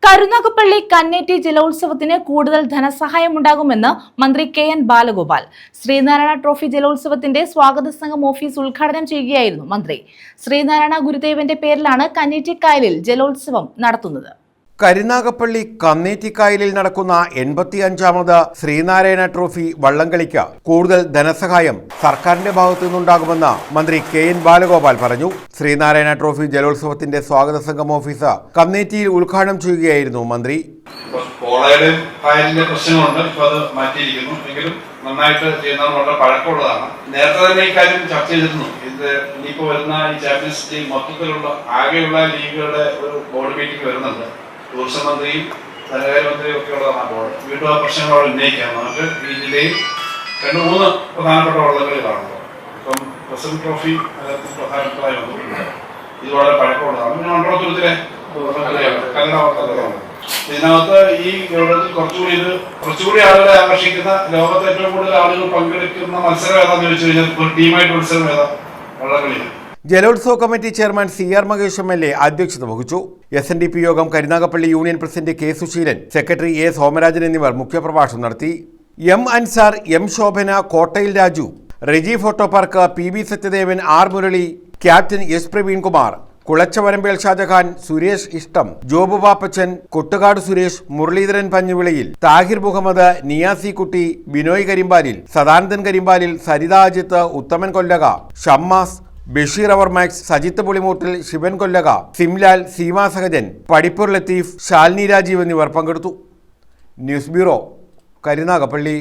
കരുനാഗപ്പള്ളി കന്നേറ്റി ജലോത്സവത്തിന് കൂടുതൽ ധനസഹായമുണ്ടാകുമെന്ന് മന്ത്രി K N. Balagopal. Sreenarayana trophy ജലോത്സവത്തിന്റെ സ്വാഗത സംഘം ഓഫീസ് ഉദ്ഘാടനം ചെയ്യുകയായിരുന്നു മന്ത്രി. ശ്രീനാരായണ ഗുരുദേവന്റെ പേരിലാണ് കന്നേറ്റിക്കായലിൽ ജലോത്സവം നടത്തുന്നത്. കരുനാഗപ്പള്ളി കന്നേറ്റിക്കായലിൽ നടക്കുന്ന 85ാമത് ശ്രീനാരായണ ട്രോഫി വള്ളംകളിക്ക് കൂടുതൽ ധനസഹായം സർക്കാരിന്റെ ഭാഗത്തു നിന്നുണ്ടാകുമെന്ന് മന്ത്രി കെ.എൻ. ബാലഗോപാൽ പറഞ്ഞു. ശ്രീനാരായണ ട്രോഫി ജലോത്സവത്തിന്റെ സ്വാഗത സംഘം ഓഫീസ് കന്നേറ്റിയിൽ ഉദ്ഘാടനം ചെയ്യുകയായിരുന്നു മന്ത്രി. കായലിന്റെ പ്രശ്നങ്ങളുണ്ട്, ഇപ്പൊ അത് മാറ്റിയിരിക്കുന്നു. എങ്കിലും നന്നായിട്ട് ചെയ്യുന്നത് വളരെ പഴക്കമുള്ളതാണ്. നേരത്തെ തന്നെ ഈ കാര്യം ചർച്ച ചെയ്തിരുന്നു. ഇത് ഇനിയിപ്പോ വരുന്ന ഈ ചാമ്പ്യൻസ് ലീഗ് മൊത്തത്തിലുള്ള ആകെയുള്ള ലീഗുകളുടെ ഒരു ബോർഡ് മീറ്റിംഗ് വരുന്നുണ്ട്. ടൂറിസം മന്ത്രിയും ധനകാര്യമന്ത്രിയും ഒക്കെ ഉള്ളതാണ് ബോർഡ്. വീണ്ടും ആ പ്രശ്നങ്ങളോട് ഉന്നയിക്കാം. നമുക്ക് ഈ ജില്ലയിൽ 2-3 പ്രധാനപ്പെട്ട വള്ളംകളി കാണുമ്പോൾ ഇപ്പം പ്രസിഡന്റ് ട്രോഫി പ്രധാനപ്പെട്ടതായി വന്നിട്ടുണ്ട്. ഇത് വളരെ പഴക്കമുള്ളതാണ്. പിന്നെ മണ്ഡലത്തിലെ കന്നഡ വള്ളംകളിയാണ്. ഇതിനകത്ത് ഈ യോഗത്തിൽ കുറച്ചുകൂടി ആളുകളെ ആകർഷിക്കുന്ന, ലോകത്ത് ഏറ്റവും കൂടുതൽ ആളുകൾ പങ്കെടുക്കുന്ന മത്സരം ഏതാന്ന് ചോദിച്ചു കഴിഞ്ഞാൽ ഒരു ടീമായിട്ട് മത്സരം ഏതാ? വള്ളംകളിയാണ്. ജലോത്സവ committee chairman CR Mahesh MLA അധ്യക്ഷത വഹിച്ചു. SNDP Yogam Karunagappally union president K. Susheelan, secretary A. Somarajan എന്നിവർ മുഖ്യപ്രഭാഷണം നടത്തി. M. Ansar, M. Shobhana, Kottayil Raju, Reji photo park, PB Sathyadevan, R. Murali, captain S. Praveenkumar, Kulachavarambel Shajahan, Suresh ഇഷ്ടം, ജോബു പാപ്പച്ചൻ, കൊട്ടുകാട് സുരേഷ്, മുരളീധരൻ പഞ്ഞുവിളയിൽ, താഹിർ മുഹമ്മദ്, നിയാസി കുട്ടി, ബിനോയ് കരിമ്പാലിൽ, സദാനന്ദൻ കരിമ്പാലിൽ, സരിത അജിത്ത്, ഉത്തമൻ കൊല്ലക, ഷമ്മാസ്, ബഷീർ അവർമാക്സ്, സജിത്ത് പുളിമൂട്ടിൽ, ശിവൻ കൊല്ലക, സിംലാൽ, സീമ സഹജൻ, പടിപ്പൂർ ലത്തീഫ്, ശാലിനി രാജീവ് എന്നിവർ പങ്കെടുത്തു. News bureau, Karunagappally.